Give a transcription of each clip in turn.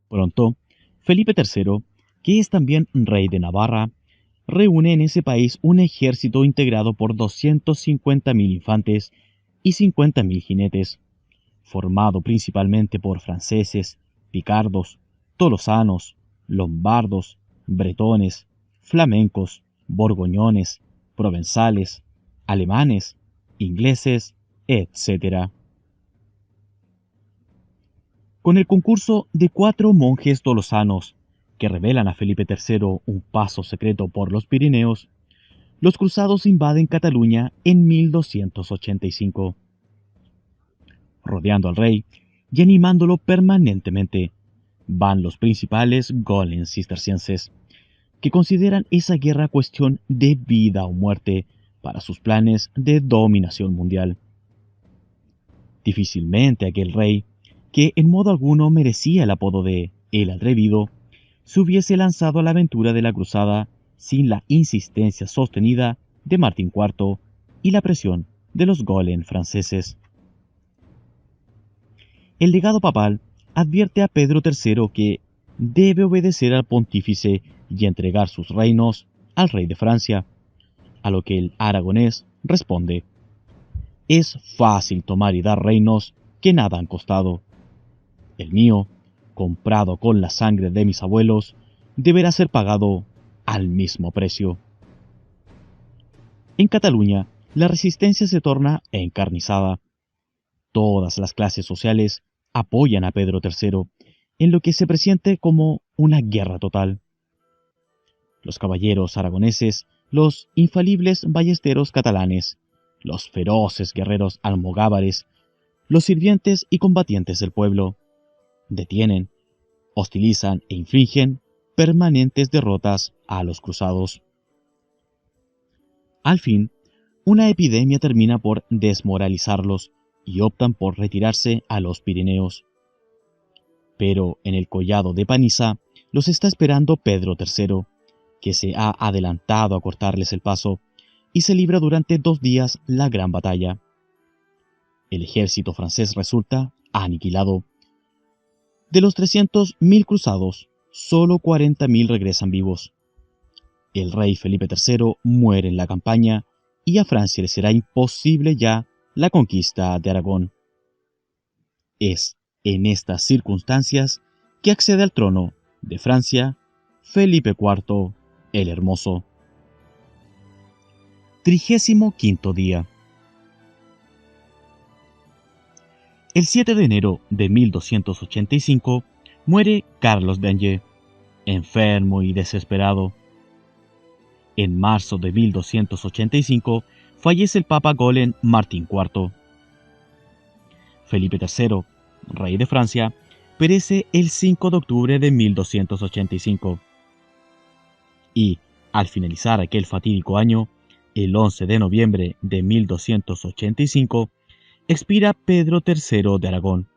Pronto, Felipe III, que es también rey de Navarra, reúne en ese país un ejército integrado por 250.000 infantes y 50.000 jinetes, formado principalmente por franceses, picardos, tolosanos, lombardos, bretones, flamencos, borgoñones, provenzales, alemanes, ingleses, etc. Con el concurso de 4 monjes tolosanos que revelan a Felipe III un paso secreto por los Pirineos, los cruzados invaden Cataluña en 1285, rodeando al rey y animándolo permanentemente. Van los principales golems cistercienses, que consideran esa guerra cuestión de vida o muerte para sus planes de dominación mundial. Difícilmente aquel rey, que en modo alguno merecía el apodo de El Atrevido, se hubiese lanzado a la aventura de la cruzada sin la insistencia sostenida de Martín IV y la presión de los Golen franceses. El legado papal advierte a Pedro III que debe obedecer al pontífice y entregar sus reinos al rey de Francia, a lo que el aragonés responde: es fácil tomar y dar reinos que nada han costado. El mío, comprado con la sangre de mis abuelos, deberá ser pagado al mismo precio. En Cataluña, la resistencia se torna encarnizada. Todas las clases sociales apoyan a Pedro III en lo que se presiente como una guerra total. Los caballeros aragoneses, los infalibles ballesteros catalanes, los feroces guerreros almogávares, los sirvientes y combatientes del pueblo, detienen, hostilizan e infligen permanentes derrotas a los cruzados. Al fin, una epidemia termina por desmoralizarlos y optan por retirarse a los Pirineos. Pero en el collado de Panisa los está esperando Pedro III, que se ha adelantado a cortarles el paso y se libra durante 2 días la gran batalla. El ejército francés resulta aniquilado. De los 300.000 cruzados, solo 40.000 regresan vivos. El rey Felipe III muere en la campaña y a Francia le será imposible ya la conquista de Aragón. Es en estas circunstancias que accede al trono de Francia Felipe IV el Hermoso. 35º día. El 7 de enero de 1285 muere Carlos de Anjou, enfermo y desesperado. En marzo de 1285 fallece el Papa Golen Martín IV. Felipe III, rey de Francia, perece el 5 de octubre de 1285. Y, al finalizar aquel fatídico año, el 11 de noviembre de 1285, expira Pedro III de Aragón,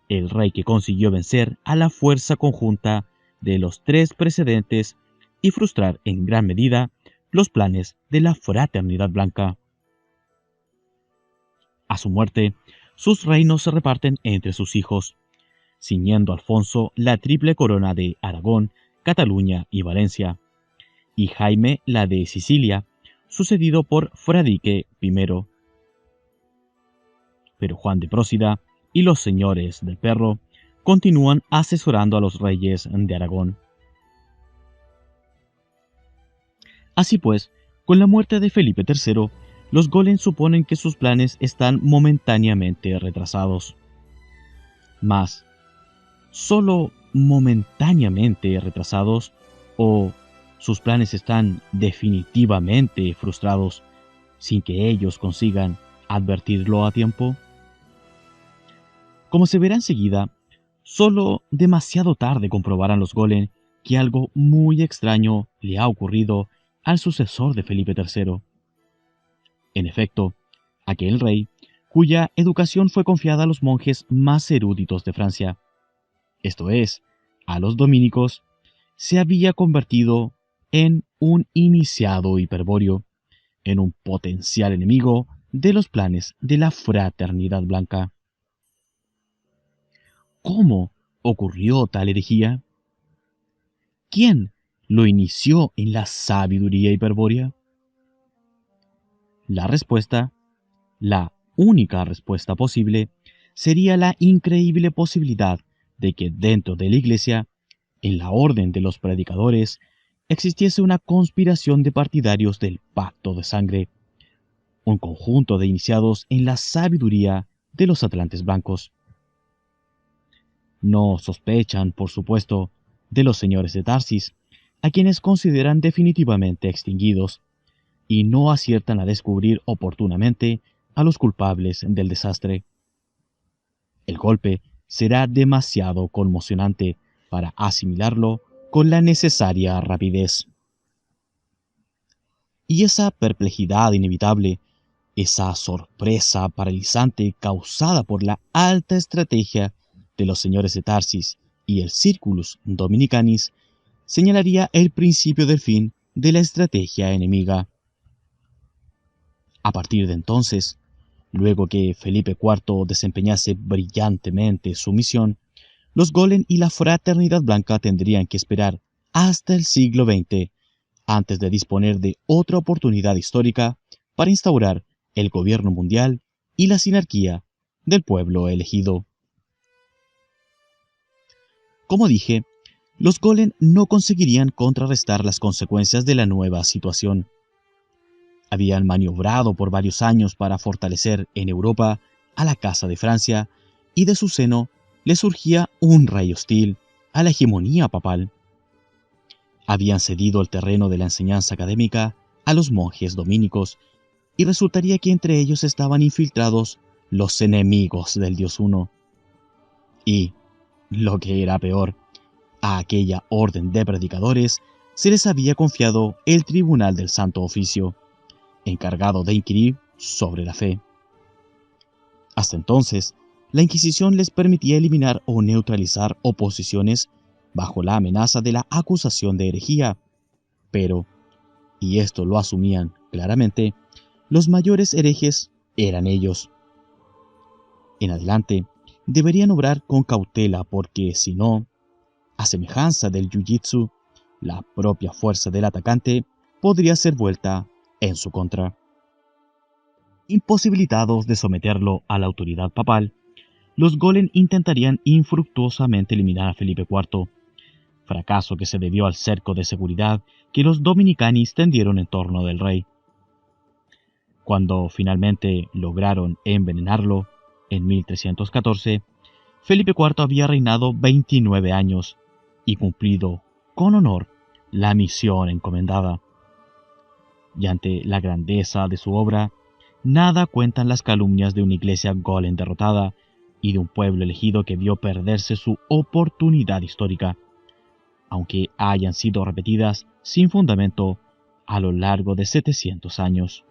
el rey que consiguió vencer a la fuerza conjunta de los 3 precedentes y frustrar en gran medida los planes de la Fraternidad Blanca. A su muerte, sus reinos se reparten entre sus hijos, ciñendo Alfonso la triple corona de Aragón, Cataluña y Valencia, y Jaime la de Sicilia, sucedido por Fradrique I. Pero Juan de Prósida y los señores del Perro continúan asesorando a los reyes de Aragón. Así pues, con la muerte de Felipe III, los Golen suponen que sus planes están momentáneamente retrasados. Mas, ¿solo momentáneamente retrasados o sus planes están definitivamente frustrados sin que ellos consigan advertirlo a tiempo? Como se verá enseguida, solo demasiado tarde comprobarán los Golen que algo muy extraño le ha ocurrido al sucesor de Felipe III. En efecto, aquel rey, cuya educación fue confiada a los monjes más eruditos de Francia, esto es, a los dominicos, se había convertido en un iniciado hiperbóreo, en un potencial enemigo de los planes de la Fraternidad Blanca. ¿Cómo ocurrió tal herejía? ¿Quién lo inició en la sabiduría hiperbórea? La respuesta, la única respuesta posible, sería la increíble posibilidad de que dentro de la Iglesia, en la orden de los predicadores, existiese una conspiración de partidarios del pacto de sangre, un conjunto de iniciados en la sabiduría de los atlantes blancos. No sospechan, por supuesto, de los señores de Tarsis, a quienes consideran definitivamente extinguidos, y no aciertan a descubrir oportunamente a los culpables del desastre. El golpe será demasiado conmocionante para asimilarlo con la necesaria rapidez. Y esa perplejidad inevitable, esa sorpresa paralizante causada por la alta estrategia de los señores de Tarsis y el Circulus Dominicanis, señalaría el principio del fin de la estrategia enemiga. A partir de entonces, luego que Felipe IV desempeñase brillantemente su misión, los Golem y la Fraternidad Blanca tendrían que esperar hasta el siglo XX antes de disponer de otra oportunidad histórica para instaurar el gobierno mundial y la sinarquía del pueblo elegido. Como dije, los Golem no conseguirían contrarrestar las consecuencias de la nueva situación. Habían maniobrado por varios años para fortalecer en Europa a la Casa de Francia, y de su seno le surgía un rey hostil a la hegemonía papal. Habían cedido el terreno de la enseñanza académica a los monjes dominicos, y resultaría que entre ellos estaban infiltrados los enemigos del Dios Uno. Y, lo que era peor, a aquella orden de predicadores se les había confiado el Tribunal del Santo Oficio, encargado de inquirir sobre la fe. Hasta entonces, la Inquisición les permitía eliminar o neutralizar oposiciones bajo la amenaza de la acusación de herejía, pero, y esto lo asumían claramente, los mayores herejes eran ellos. En adelante, deberían obrar con cautela porque, si no, a semejanza del jiu-jitsu, la propia fuerza del atacante podría ser vuelta en su contra. Imposibilitados de someterlo a la autoridad papal, los Golem intentarían infructuosamente eliminar a Felipe IV, fracaso que se debió al cerco de seguridad que los dominicanis tendieron en torno del rey. Cuando finalmente lograron envenenarlo, en 1314, Felipe IV había reinado 29 años y cumplido con honor la misión encomendada. Y ante la grandeza de su obra, nada cuentan las calumnias de una iglesia Golem derrotada y de un pueblo elegido que vio perderse su oportunidad histórica, aunque hayan sido repetidas sin fundamento a lo largo de 700 años.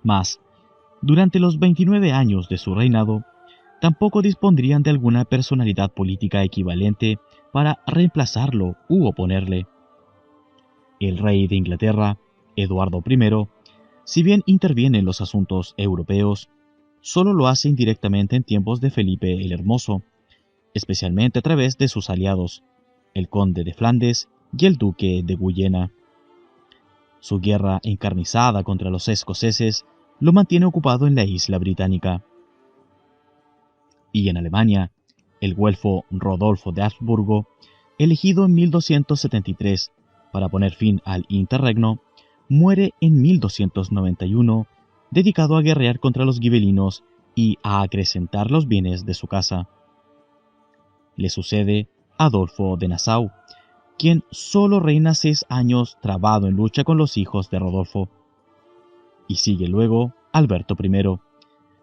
Mas, durante los 29 años de su reinado, tampoco dispondrían de alguna personalidad política equivalente para reemplazarlo u oponerle. El rey de Inglaterra, Eduardo I, si bien interviene en los asuntos europeos, solo lo hace indirectamente en tiempos de Felipe el Hermoso, especialmente a través de sus aliados, el conde de Flandes y el duque de Guyena. Su guerra encarnizada contra los escoceses lo mantiene ocupado en la isla británica. Y en Alemania, el güelfo Rodolfo de Habsburgo, elegido en 1273 para poner fin al interregno, muere en 1291, dedicado a guerrear contra los gibelinos y a acrecentar los bienes de su casa. Le sucede Adolfo de Nassau, quien solo reina 6 años trabado en lucha con los hijos de Rodolfo. Y sigue luego Alberto I,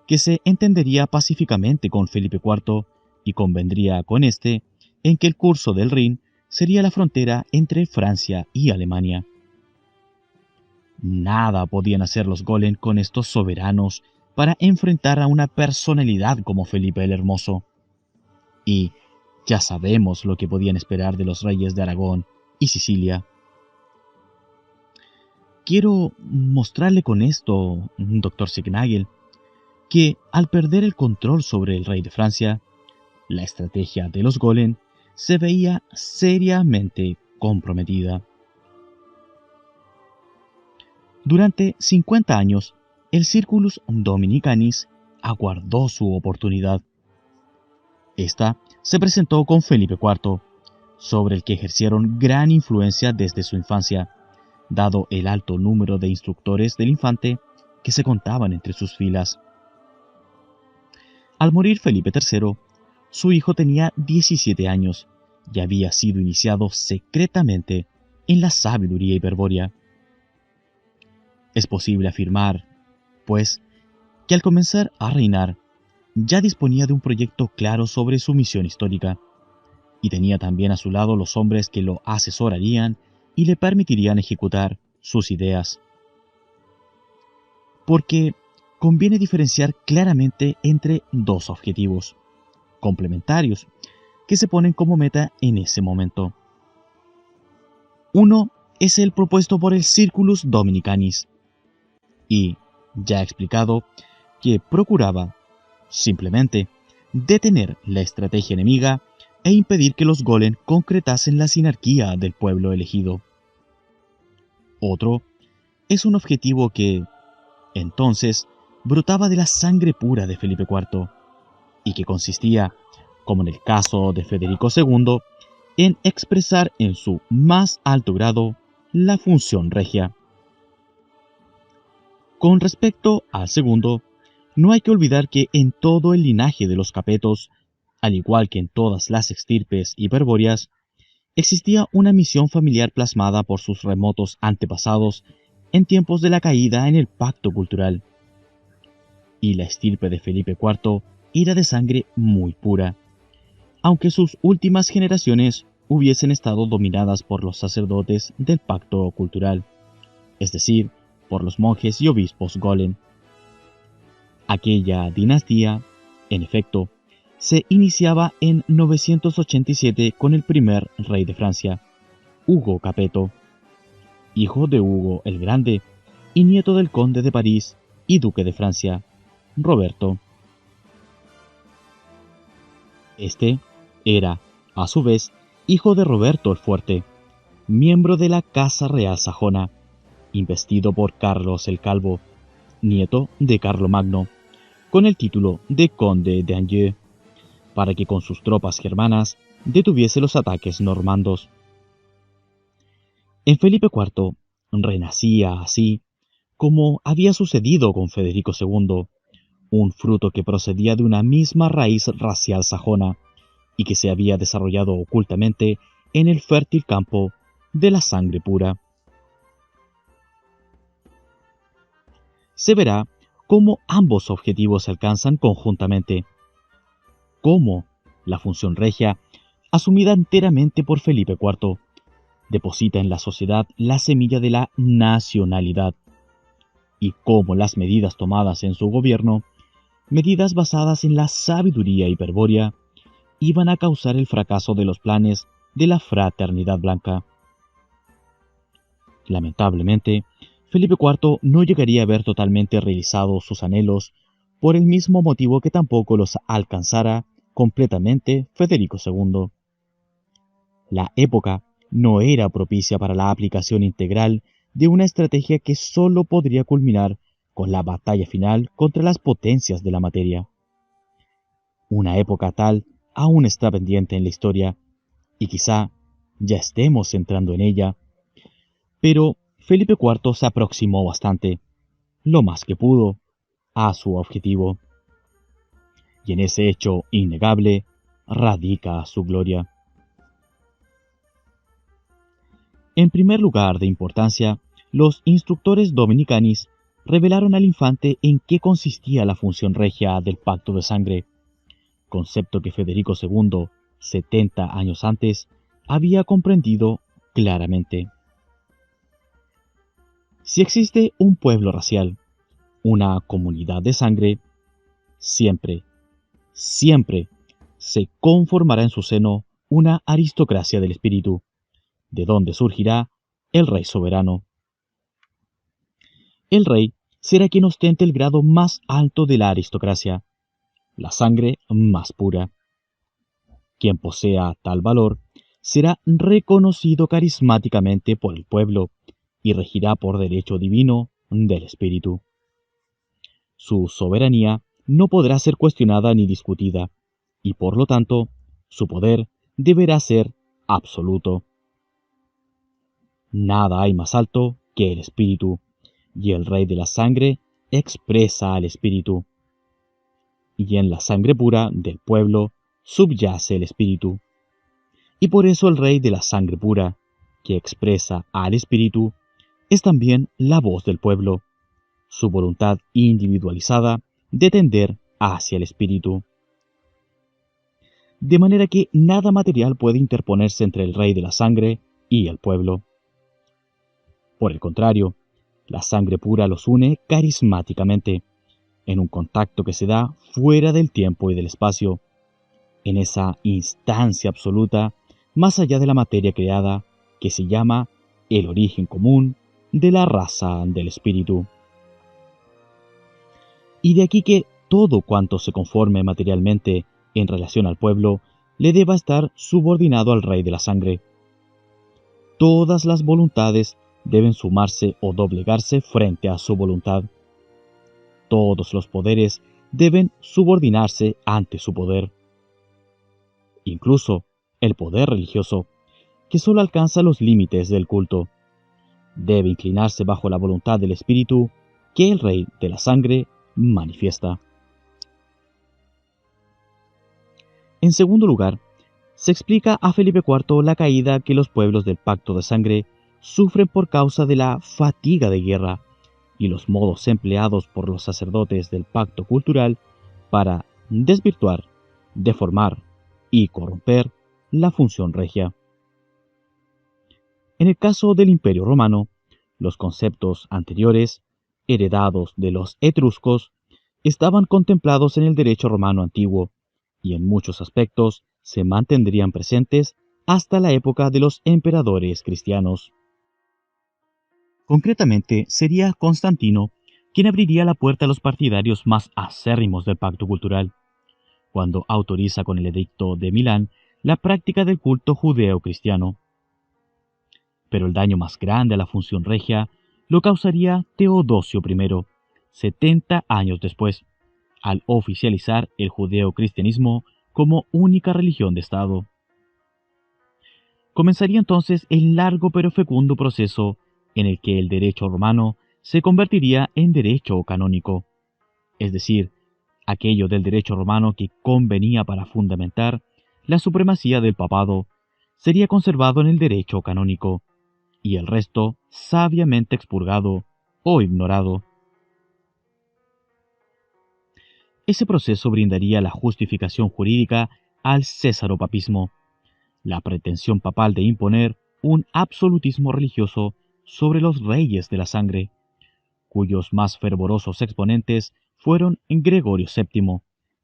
que se entendería pacíficamente con Felipe IV y convendría con éste en que el curso del Rin sería la frontera entre Francia y Alemania. Nada podían hacer los Golem con estos soberanos para enfrentar a una personalidad como Felipe el Hermoso. Y ya sabemos lo que podían esperar de los reyes de Aragón y Sicilia. Quiero mostrarle con esto, Dr. Signagel, que al perder el control sobre el rey de Francia, la estrategia de los golem se veía seriamente comprometida. Durante 50 años, el Circulus Dominicanis aguardó su oportunidad. Esta se presentó con Felipe IV, sobre el que ejercieron gran influencia desde su infancia, dado el alto número de instructores del infante que se contaban entre sus filas. Al morir Felipe III, su hijo tenía 17 años y había sido iniciado secretamente en la sabiduría hiperbórea. Es posible afirmar, pues, que al comenzar a reinar, ya disponía de un proyecto claro sobre su misión histórica, y tenía también a su lado los hombres que lo asesorarían y le permitirían ejecutar sus ideas. Porque conviene diferenciar claramente entre dos objetivos complementarios que se ponen como meta en ese momento. Uno es el propuesto por el Circulus Dominicanis, y, ya explicado, que procuraba, simplemente, detener la estrategia enemiga e impedir que los golem concretasen la sinarquía del pueblo elegido. Otro es un objetivo que, entonces, brotaba de la sangre pura de Felipe IV, y que consistía, como en el caso de Federico II, en expresar en su más alto grado la función regia. Con respecto al segundo, no hay que olvidar que en todo el linaje de los capetos, al igual que en todas las extirpes hiperbóreas, existía una misión familiar plasmada por sus remotos antepasados en tiempos de la caída en el pacto cultural. Y la estirpe de Felipe IV era de sangre muy pura, aunque sus últimas generaciones hubiesen estado dominadas por los sacerdotes del pacto cultural, es decir, por los monjes y obispos golem. Aquella dinastía, en efecto, se iniciaba en 987 con el primer rey de Francia, Hugo Capeto, hijo de Hugo el Grande y nieto del conde de París y duque de Francia, Roberto. Este era, a su vez, hijo de Roberto el Fuerte, miembro de la Casa Real Sajona, investido por Carlos el Calvo, nieto de Carlomagno, con el título de Conde de Anjou, para que con sus tropas germanas detuviese los ataques normandos. En Felipe IV renacía así, como había sucedido con Federico II, un fruto que procedía de una misma raíz racial sajona y que se había desarrollado ocultamente en el fértil campo de la sangre pura. Se verá cómo ambos objetivos se alcanzan conjuntamente, cómo la función regia, asumida enteramente por Felipe IV, deposita en la sociedad la semilla de la nacionalidad, y cómo las medidas tomadas en su gobierno, medidas basadas en la sabiduría hiperbórea, iban a causar el fracaso de los planes de la Fraternidad Blanca. Lamentablemente, Felipe IV no llegaría a ver totalmente realizados sus anhelos, por el mismo motivo que tampoco los alcanzara completamente Federico II. La época no era propicia para la aplicación integral de una estrategia que sólo podría culminar con la batalla final contra las potencias de la materia. Una época tal aún está pendiente en la historia, y quizá ya estemos entrando en ella, pero Felipe IV se aproximó bastante, lo más que pudo, a su objetivo. Y en ese hecho innegable radica su gloria. En primer lugar de importancia, los instructores dominicanis revelaron al infante en qué consistía la función regia del pacto de sangre, concepto que Federico II, 70 años antes, había comprendido claramente. Si existe un pueblo racial, una comunidad de sangre, siempre, siempre se conformará en su seno una aristocracia del espíritu, de donde surgirá el rey soberano. El rey será quien ostente el grado más alto de la aristocracia, la sangre más pura. Quien posea tal valor será reconocido carismáticamente por el pueblo y regirá por derecho divino del Espíritu. Su soberanía no podrá ser cuestionada ni discutida, y por lo tanto, su poder deberá ser absoluto. Nada hay más alto que el Espíritu, y el Rey de la Sangre expresa al Espíritu. Y en la sangre pura del pueblo subyace el Espíritu. Y por eso el Rey de la Sangre pura, que expresa al Espíritu, es también la voz del pueblo, su voluntad individualizada de tender hacia el Espíritu. De manera que nada material puede interponerse entre el Rey de la Sangre y el pueblo. Por el contrario, la sangre pura los une carismáticamente, en un contacto que se da fuera del tiempo y del espacio, en esa instancia absoluta, más allá de la materia creada, que se llama el origen común de la raza del espíritu. Y de aquí que todo cuanto se conforme materialmente en relación al pueblo le deba estar subordinado al Rey de la Sangre. Todas las voluntades deben sumarse o doblegarse frente a su voluntad. Todos los poderes deben subordinarse ante su poder. Incluso el poder religioso, que solo alcanza los límites del culto, debe inclinarse bajo la voluntad del Espíritu que el Rey de la Sangre manifiesta. En segundo lugar, se explica a Felipe IV la caída que los pueblos del Pacto de Sangre sufren por causa de la fatiga de guerra y los modos empleados por los sacerdotes del pacto cultural para desvirtuar, deformar y corromper la función regia. En el caso del Imperio Romano, los conceptos anteriores, heredados de los etruscos, estaban contemplados en el derecho romano antiguo y en muchos aspectos se mantendrían presentes hasta la época de los emperadores cristianos. Concretamente, sería Constantino quien abriría la puerta a los partidarios más acérrimos del pacto cultural, cuando autoriza con el edicto de Milán la práctica del culto judeo-cristiano. Pero el daño más grande a la función regia lo causaría Teodosio I, 70 años después, al oficializar el judeo-cristianismo como única religión de Estado. Comenzaría entonces el largo pero fecundo proceso en el que el derecho romano se convertiría en derecho canónico, es decir, aquello del derecho romano que convenía para fundamentar la supremacía del papado sería conservado en el derecho canónico, y el resto sabiamente expurgado o ignorado. Ese proceso brindaría la justificación jurídica al césaropapismo, la pretensión papal de imponer un absolutismo religioso sobre los reyes de la sangre, cuyos más fervorosos exponentes fueron Gregorio VII,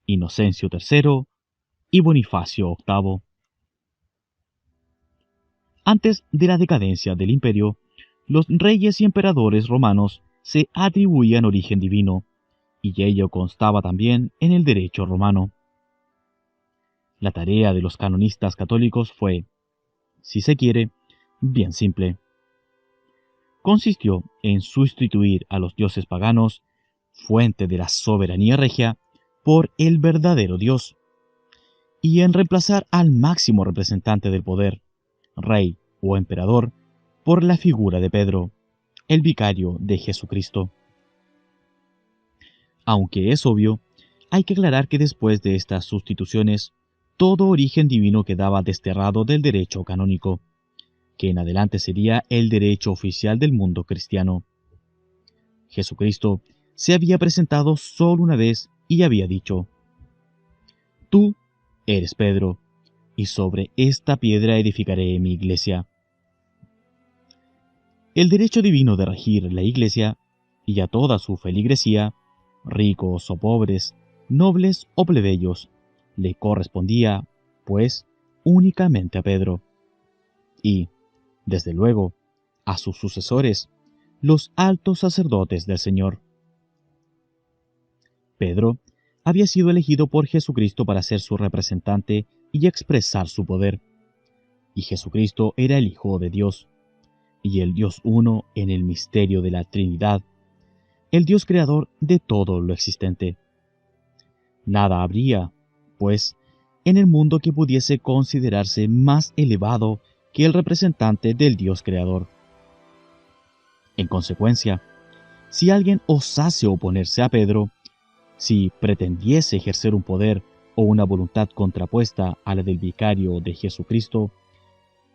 Inocencio III y Bonifacio VIII. Antes de la decadencia del imperio, los reyes y emperadores romanos se atribuían origen divino, y ello constaba también en el derecho romano. La tarea de los canonistas católicos fue, si se quiere, bien simple. Consistió en sustituir a los dioses paganos, fuente de la soberanía regia, por el verdadero Dios, y en reemplazar al máximo representante del poder, rey o emperador, por la figura de Pedro, el vicario de Jesucristo. Aunque es obvio, hay que aclarar que después de estas sustituciones, todo origen divino quedaba desterrado del derecho canónico, que en adelante sería el derecho oficial del mundo cristiano. Jesucristo se había presentado solo una vez y había dicho: «Tú eres Pedro, y sobre esta piedra edificaré mi iglesia». El derecho divino de regir la iglesia y a toda su feligresía, ricos o pobres, nobles o plebeyos, le correspondía, pues, únicamente a Pedro. Y, desde luego, a sus sucesores, los altos sacerdotes del Señor. Pedro había sido elegido por Jesucristo para ser su representante y expresar su poder. Y Jesucristo era el Hijo de Dios, y el Dios uno en el misterio de la Trinidad, el Dios creador de todo lo existente. Nada habría, pues, en el mundo que pudiese considerarse más elevado que el representante del Dios creador. En consecuencia, si alguien osase oponerse a Pedro, si pretendiese ejercer un poder o una voluntad contrapuesta a la del vicario de Jesucristo,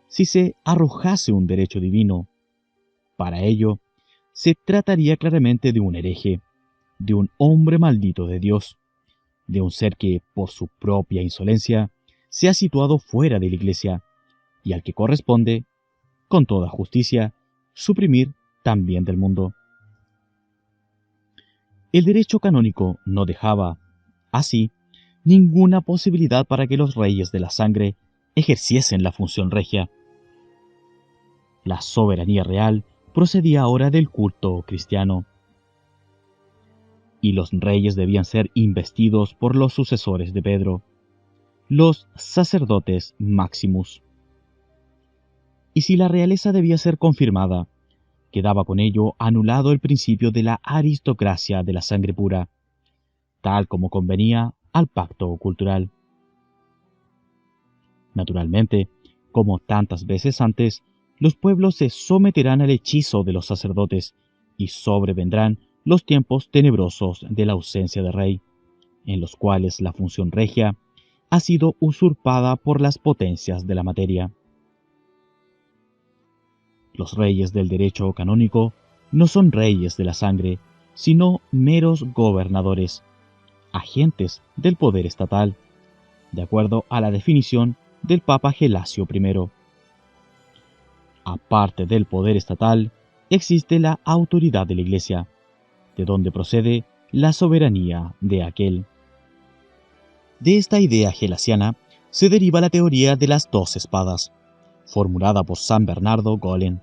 si se arrojase un derecho divino, para ello, se trataría claramente de un hereje, de un hombre maldito de Dios, de un ser que, por su propia insolencia, se ha situado fuera de la Iglesia, y al que corresponde, con toda justicia, suprimir también del mundo. El derecho canónico no dejaba, así, ninguna posibilidad para que los reyes de la sangre ejerciesen la función regia. La soberanía real procedía ahora del culto cristiano, y los reyes debían ser investidos por los sucesores de Pedro, los sacerdotes maximus. Y si la realeza debía ser confirmada, quedaba con ello anulado el principio de la aristocracia de la sangre pura, tal como convenía al pacto cultural. Naturalmente, como tantas veces antes, los pueblos se someterán al hechizo de los sacerdotes y sobrevendrán los tiempos tenebrosos de la ausencia de rey, en los cuales la función regia ha sido usurpada por las potencias de la materia. Los reyes del derecho canónico no son reyes de la sangre, sino meros gobernadores, agentes del poder estatal, de acuerdo a la definición del Papa Gelasio I. Aparte del poder estatal, existe la autoridad de la Iglesia, de donde procede la soberanía de aquel. De esta idea gelasiana se deriva la teoría de las dos espadas, formulada por San Bernardo Golem.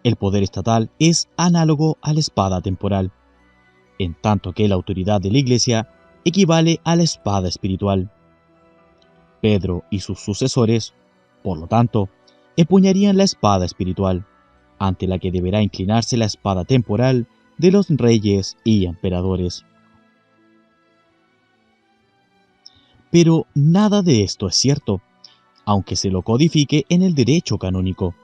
El poder estatal es análogo a la espada temporal, en tanto que la autoridad de la Iglesia equivale a la espada espiritual. Pedro y sus sucesores, por lo tanto, empuñarían la espada espiritual, ante la que deberá inclinarse la espada temporal de los reyes y emperadores. Pero nada de esto es cierto, aunque se lo codifique en el derecho canónico.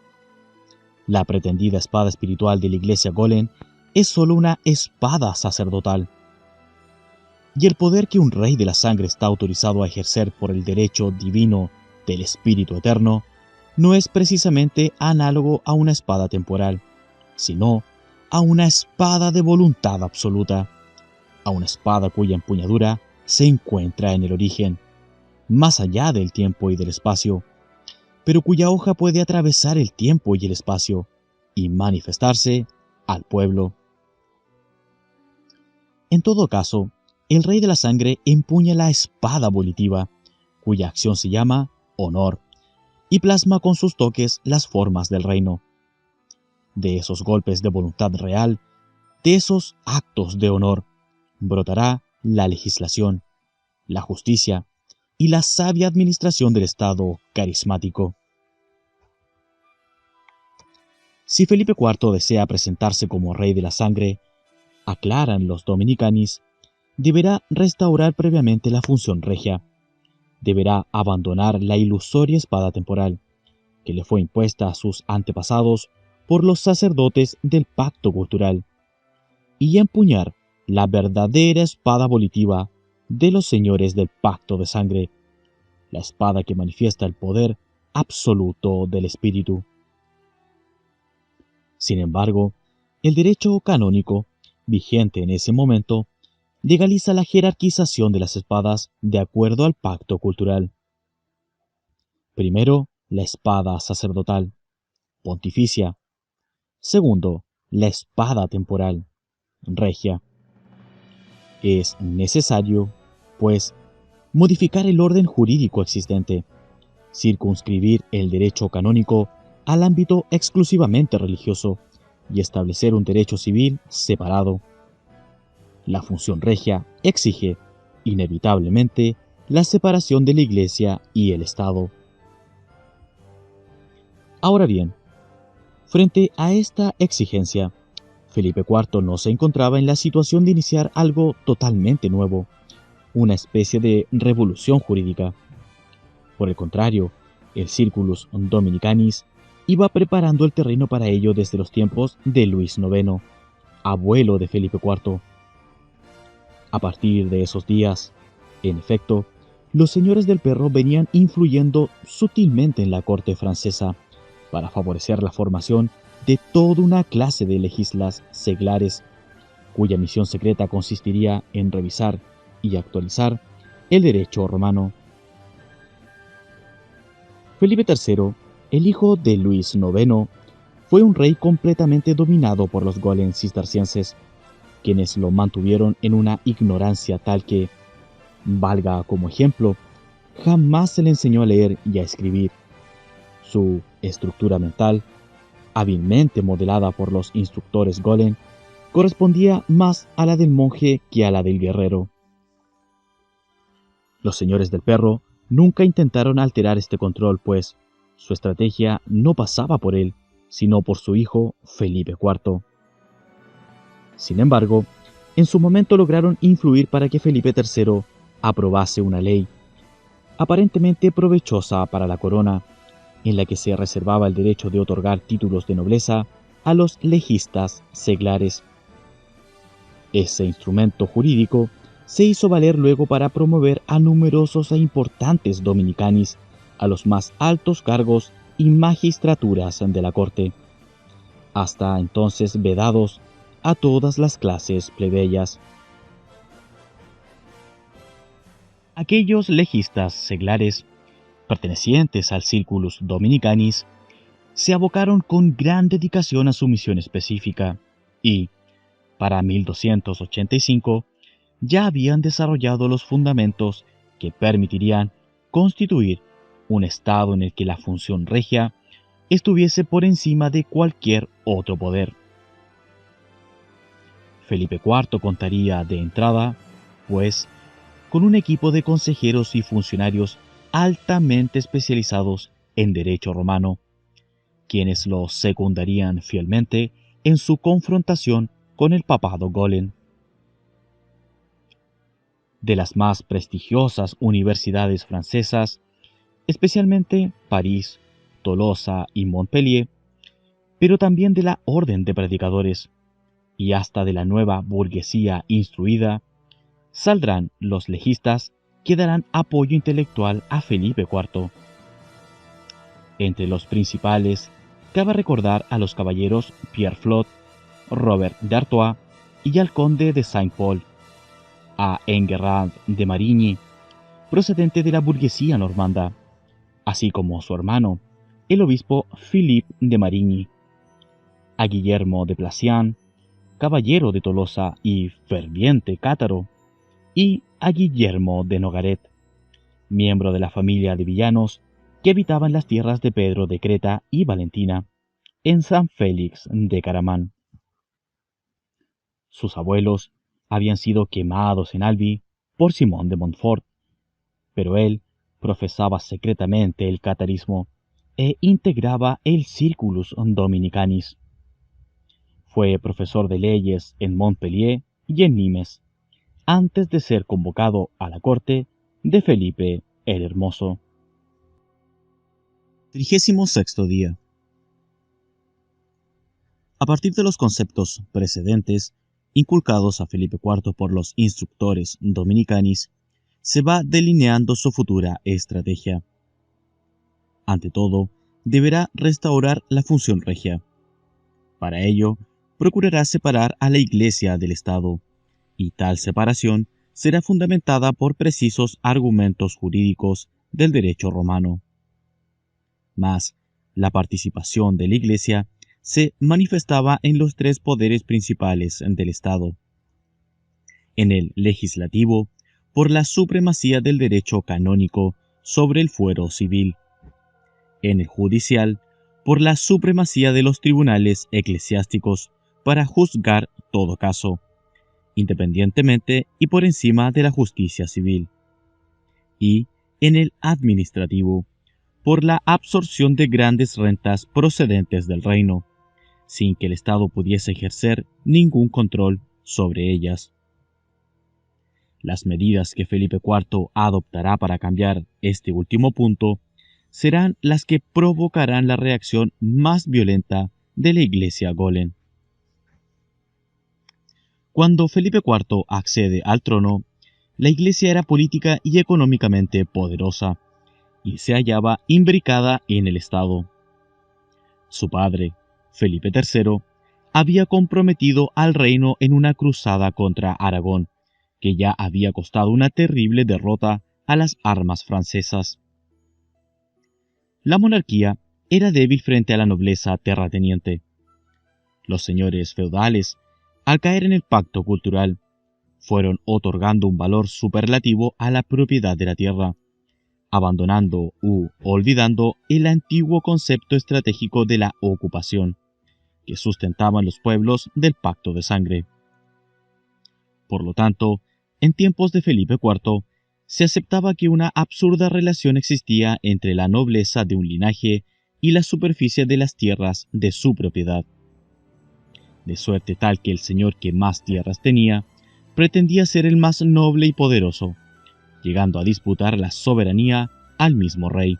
La pretendida espada espiritual de la Iglesia Golem es sólo una espada sacerdotal. Y el poder que un rey de la sangre está autorizado a ejercer por el derecho divino del Espíritu Eterno no es precisamente análogo a una espada temporal, sino a una espada de voluntad absoluta, a una espada cuya empuñadura se encuentra en el origen, más allá del tiempo y del espacio, pero cuya hoja puede atravesar el tiempo y el espacio y manifestarse al pueblo. En todo caso, el rey de la sangre empuña la espada volitiva, cuya acción se llama honor, y plasma con sus toques las formas del reino. De esos golpes de voluntad real, de esos actos de honor, brotará la legislación, la justicia y la sabia administración del Estado carismático. Si Felipe IV desea presentarse como rey de la sangre, aclaran los dominicanis, deberá restaurar previamente la función regia. Deberá abandonar la ilusoria espada temporal, que le fue impuesta a sus antepasados por los sacerdotes del pacto cultural, y empuñar la verdadera espada volitiva de los señores del pacto de sangre, la espada que manifiesta el poder absoluto del Espíritu. Sin embargo, el derecho canónico, vigente en ese momento, legaliza la jerarquización de las espadas de acuerdo al pacto cultural. Primero, la espada sacerdotal, pontificia. Segundo, la espada temporal, regia. Es necesario, pues, modificar el orden jurídico existente, circunscribir el derecho canónico al ámbito exclusivamente religioso y establecer un derecho civil separado. La función regia exige, inevitablemente, la separación de la Iglesia y el Estado. Ahora bien, frente a esta exigencia, Felipe IV no se encontraba en la situación de iniciar algo totalmente nuevo, una especie de revolución jurídica. Por el contrario, el Circulus Dominicanis iba preparando el terreno para ello desde los tiempos de Luis IX, abuelo de Felipe IV. A partir de esos días, en efecto, los señores del perro venían influyendo sutilmente en la corte francesa para favorecer la formación de toda una clase de legislas seglares, cuya misión secreta consistiría en revisar y actualizar el derecho romano. Felipe III, el hijo de Luis IX, fue un rey completamente dominado por los golems cistercienses, quienes lo mantuvieron en una ignorancia tal que, valga como ejemplo, jamás se le enseñó a leer y a escribir. Su estructura mental, hábilmente modelada por los instructores golem, correspondía más a la del monje que a la del guerrero. Los señores del perro nunca intentaron alterar este control, pues su estrategia no pasaba por él, sino por su hijo Felipe IV. Sin embargo, en su momento lograron influir para que Felipe III aprobase una ley, aparentemente provechosa para la corona, en la que se reservaba el derecho de otorgar títulos de nobleza a los legistas seglares. Ese instrumento jurídico se hizo valer luego para promover a numerosos e importantes dominicanis a los más altos cargos y magistraturas de la corte, hasta entonces vedados a todas las clases plebeyas. Aquellos legistas seglares, pertenecientes al Circulus Dominicanis, se abocaron con gran dedicación a su misión específica y, para 1285, ya habían desarrollado los fundamentos que permitirían constituir un Estado en el que la función regia estuviese por encima de cualquier otro poder. Felipe IV contaría de entrada, pues, con un equipo de consejeros y funcionarios altamente especializados en derecho romano, quienes lo secundarían fielmente en su confrontación con el papado golem. De las más prestigiosas universidades francesas, especialmente París, Tolosa y Montpellier, pero también de la Orden de Predicadores y hasta de la nueva burguesía instruida, saldrán los legistas que darán apoyo intelectual a Felipe IV. Entre los principales, cabe recordar a los caballeros Pierre Flot, Robert d'Artois y al conde de Saint-Paul, a Enguerrand de Marigny, procedente de la burguesía normanda, así como su hermano, el obispo Philippe de Marigny, a Guillermo de Placian, caballero de Tolosa y ferviente cátaro, y a Guillermo de Nogaret, miembro de la familia de villanos que habitaban las tierras de Pedro de Creta y Valentina, en San Félix de Caramán. Sus abuelos habían sido quemados en Albi por Simón de Montfort, pero él profesaba secretamente el catarismo e integraba el Circulus Dominicanis. Fue profesor de leyes en Montpellier y en Nimes, antes de ser convocado a la corte de Felipe el Hermoso. 36º día. A partir de los conceptos precedentes, inculcados a Felipe IV por los instructores dominicanis, se va delineando su futura estrategia. Ante todo, deberá restaurar la función regia. Para ello, procurará separar a la Iglesia del Estado, y tal separación será fundamentada por precisos argumentos jurídicos del derecho romano. Mas, la participación de la Iglesia se manifestaba en los tres poderes principales del Estado. En el legislativo, por la supremacía del derecho canónico sobre el fuero civil. En el judicial, por la supremacía de los tribunales eclesiásticos para juzgar todo caso, independientemente y por encima de la justicia civil. y en el administrativo, por la absorción de grandes rentas procedentes del reino, sin que el Estado pudiese ejercer ningún control sobre ellas. Las medidas que Felipe IV adoptará para cambiar este último punto serán las que provocarán la reacción más violenta de la Iglesia Golem. Cuando Felipe IV accede al trono, la Iglesia era política y económicamente poderosa, y se hallaba imbricada en el Estado. Su padre, Felipe III, había comprometido al reino en una cruzada contra Aragón, que ya había costado una terrible derrota a las armas francesas. La monarquía era débil frente a la nobleza terrateniente. Los señores feudales, al caer en el pacto cultural, fueron otorgando un valor superlativo a la propiedad de la tierra, abandonando u olvidando el antiguo concepto estratégico de la ocupación, que sustentaban los pueblos del pacto de sangre. Por lo tanto, en tiempos de Felipe IV, se aceptaba que una absurda relación existía entre la nobleza de un linaje y la superficie de las tierras de su propiedad, de suerte tal que el señor que más tierras tenía pretendía ser el más noble y poderoso, llegando a disputar la soberanía al mismo rey.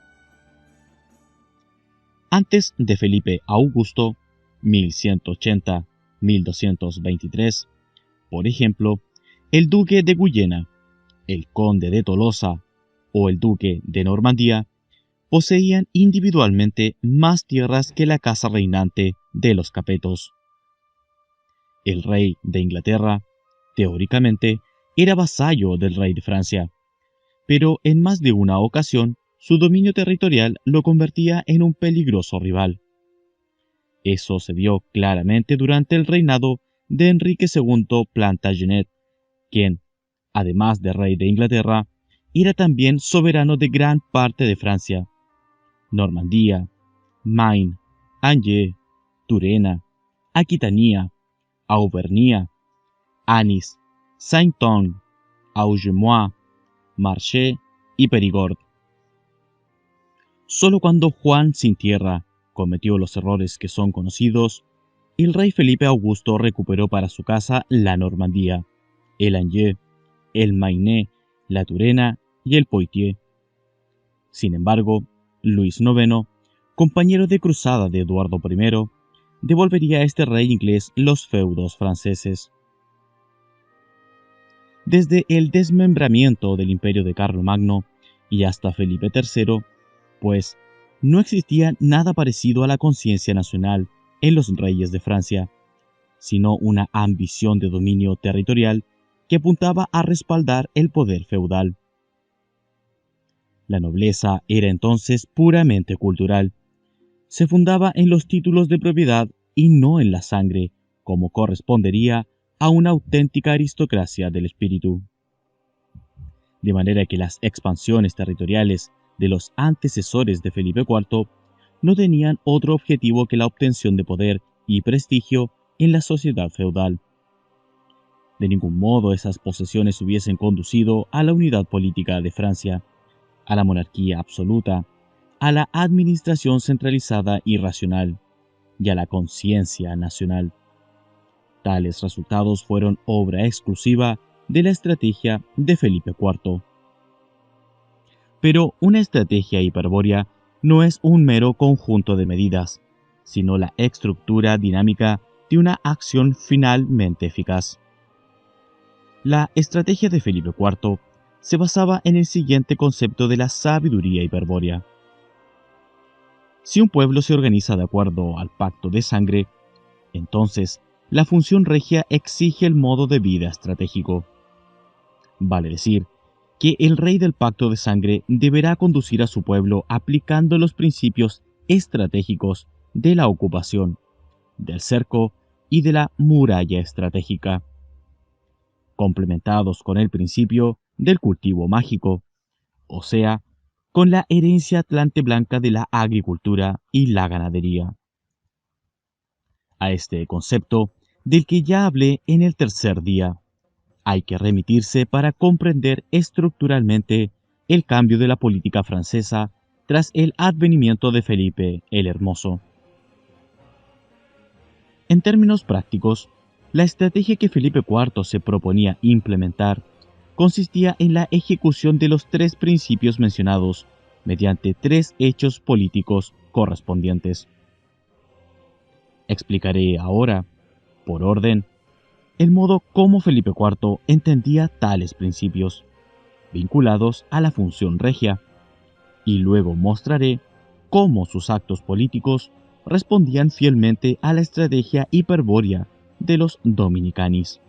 Antes de Felipe Augusto, 1180-1223, por ejemplo, el duque de Guyena, el conde de Tolosa o el duque de Normandía poseían individualmente más tierras que la casa reinante de los Capetos. El rey de Inglaterra, teóricamente, era vasallo del rey de Francia, pero en más de una ocasión su dominio territorial lo convertía en un peligroso rival. Eso se vio claramente durante el reinado de Enrique II Plantagenet, quien, además de rey de Inglaterra, era también soberano de gran parte de Francia, Normandía, Maine, Angers, Turena, Aquitania, Auvernia, Anis, Saintonge, Augemois, Marche y Perigord. Solo cuando Juan sin tierra cometió los errores que son conocidos, el rey Felipe Augusto recuperó para su casa la Normandía, el Angers, el Maine, la Turena y el Poitiers. Sin embargo, Luis IX, compañero de cruzada de Eduardo I, devolvería a este rey inglés los feudos franceses. Desde el desmembramiento del imperio de Carlomagno y hasta Felipe III, pues no existía nada parecido a la conciencia nacional en los reyes de Francia, sino una ambición de dominio territorial que apuntaba a respaldar el poder feudal. La nobleza era entonces puramente cultural. Se fundaba en los títulos de propiedad y no en la sangre, como correspondería a una auténtica aristocracia del espíritu. De manera que las expansiones territoriales de los antecesores de Felipe IV no tenían otro objetivo que la obtención de poder y prestigio en la sociedad feudal. De ningún modo esas posesiones hubiesen conducido a la unidad política de Francia, a la monarquía absoluta, a la administración centralizada y racional, y a la conciencia nacional. Tales resultados fueron obra exclusiva de la estrategia de Felipe IV. Pero una estrategia hiperbórea no es un mero conjunto de medidas, sino la estructura dinámica de una acción finalmente eficaz. La estrategia de Felipe IV se basaba en el siguiente concepto de la sabiduría hiperbórea. Si un pueblo se organiza de acuerdo al pacto de sangre, entonces la función regia exige el modo de vida estratégico. Vale decir, que el rey del pacto de sangre deberá conducir a su pueblo aplicando los principios estratégicos de la ocupación, del cerco y de la muralla estratégica, complementados con el principio del cultivo mágico, o sea, con la herencia atlante blanca de la agricultura y la ganadería. A este concepto, del que ya hablé en el tercer día, hay que remitirse para comprender estructuralmente el cambio de la política francesa tras el advenimiento de Felipe el Hermoso. En términos prácticos, la estrategia que Felipe IV se proponía implementar consistía en la ejecución de los tres principios mencionados mediante tres hechos políticos correspondientes. Explicaré ahora, por orden, el modo como Felipe IV entendía tales principios, vinculados a la función regia, y luego mostraré cómo sus actos políticos respondían fielmente a la estrategia hiperbórea de los dominicanis.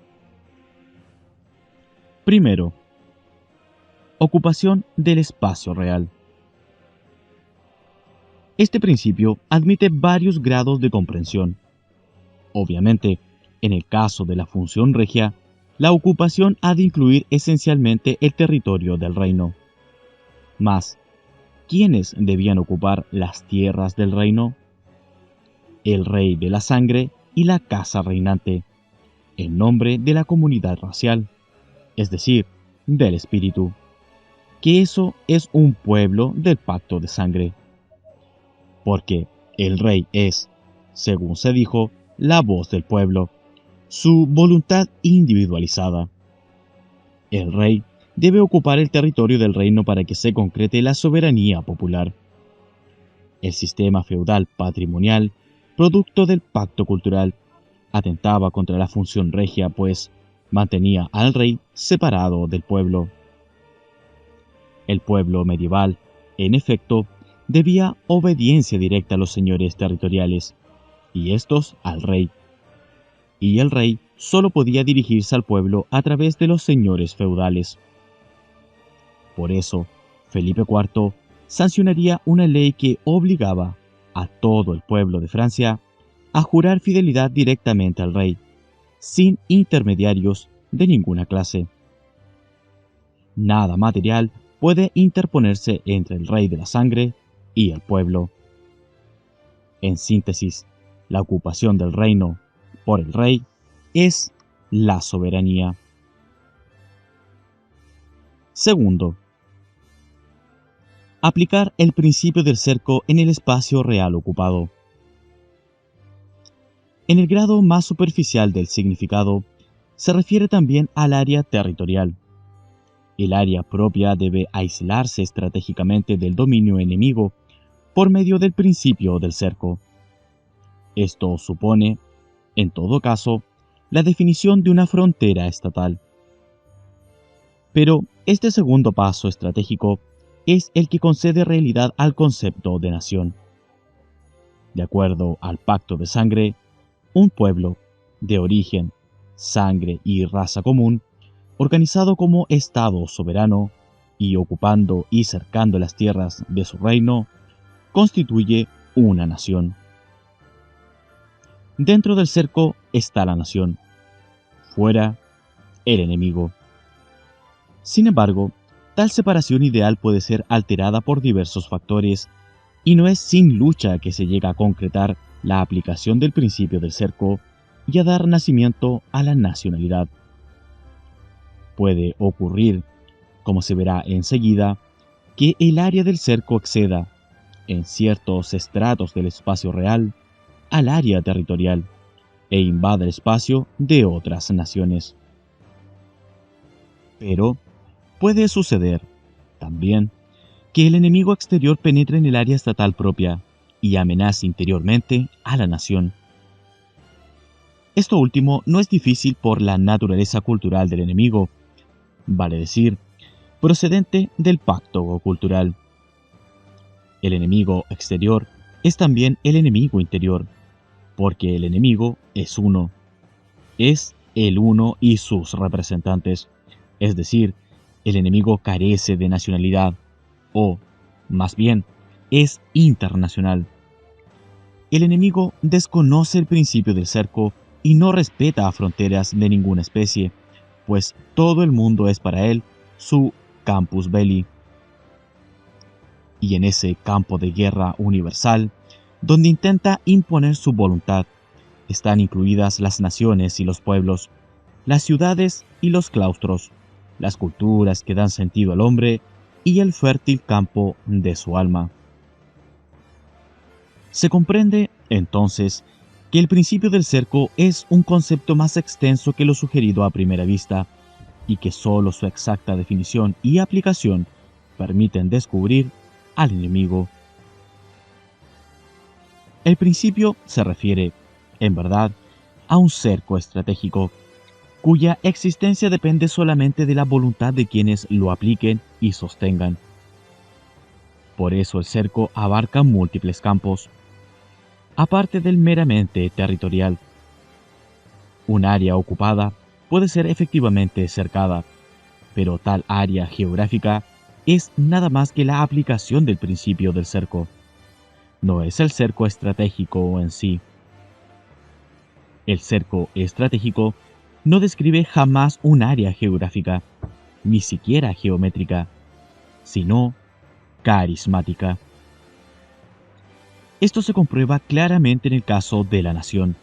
Primero, ocupación del espacio real. Este principio admite varios grados de comprensión. Obviamente, en el caso de la función regia, la ocupación ha de incluir esencialmente el territorio del reino. Mas, ¿quiénes debían ocupar las tierras del reino? El rey de la sangre y la casa reinante, en nombre de la comunidad racial, es decir, del espíritu, que eso es un pueblo del pacto de sangre. Porque el rey es, según se dijo, la voz del pueblo, su voluntad individualizada. El rey debe ocupar el territorio del reino para que se concrete la soberanía popular. El sistema feudal patrimonial, producto del pacto cultural, atentaba contra la función regia, pues mantenía al rey separado del pueblo. El pueblo medieval, en efecto, debía obediencia directa a los señores territoriales, y estos al rey. Y el rey solo podía dirigirse al pueblo a través de los señores feudales. Por eso, Felipe IV sancionaría una ley que obligaba a todo el pueblo de Francia a jurar fidelidad directamente al rey, sin intermediarios de ninguna clase. Nada material puede interponerse entre el rey de la sangre y el pueblo. En síntesis, la ocupación del reino por el rey es la soberanía. Segundo, aplicar el principio del cerco en el espacio real ocupado. En el grado más superficial del significado, se refiere también al área territorial. El área propia debe aislarse estratégicamente del dominio enemigo por medio del principio del cerco. Esto supone, en todo caso, la definición de una frontera estatal. Pero este segundo paso estratégico es el que concede realidad al concepto de nación. De acuerdo al pacto de sangre, un pueblo, de origen, sangre y raza común, organizado como Estado soberano y ocupando y cercando las tierras de su reino, constituye una nación. Dentro del cerco está la nación, fuera, el enemigo. Sin embargo, tal separación ideal puede ser alterada por diversos factores y no es sin lucha que se llega a concretar la aplicación del principio del cerco y a dar nacimiento a la nacionalidad. Puede ocurrir, como se verá enseguida, que el área del cerco exceda, en ciertos estratos del espacio real, al área territorial e invada el espacio de otras naciones. Pero puede suceder, también, que el enemigo exterior penetre en el área estatal propia y amenace interiormente a la nación. Esto último no es difícil por la naturaleza cultural del enemigo, vale decir, procedente del pacto cultural. El enemigo exterior es también el enemigo interior, porque el enemigo es uno. Es el uno y sus representantes, es decir, el enemigo carece de nacionalidad, o, más bien, es internacional. El enemigo desconoce el principio del cerco y no respeta a fronteras de ninguna especie, pues todo el mundo es para él su campus belli. Y en ese campo de guerra universal, donde intenta imponer su voluntad, están incluidas las naciones y los pueblos, las ciudades y los claustros, las culturas que dan sentido al hombre y el fértil campo de su alma. Se comprende, entonces, que el principio del cerco es un concepto más extenso que lo sugerido a primera vista, y que sólo su exacta definición y aplicación permiten descubrir al enemigo. El principio se refiere, en verdad, a un cerco estratégico, cuya existencia depende solamente de la voluntad de quienes lo apliquen y sostengan. Por eso el cerco abarca múltiples campos, aparte del meramente territorial. Un área ocupada puede ser efectivamente cercada, pero tal área geográfica es nada más que la aplicación del principio del cerco. No es el cerco estratégico en sí. El cerco estratégico no describe jamás un área geográfica, ni siquiera geométrica, sino carismática. Esto se comprueba claramente en el caso de la nación.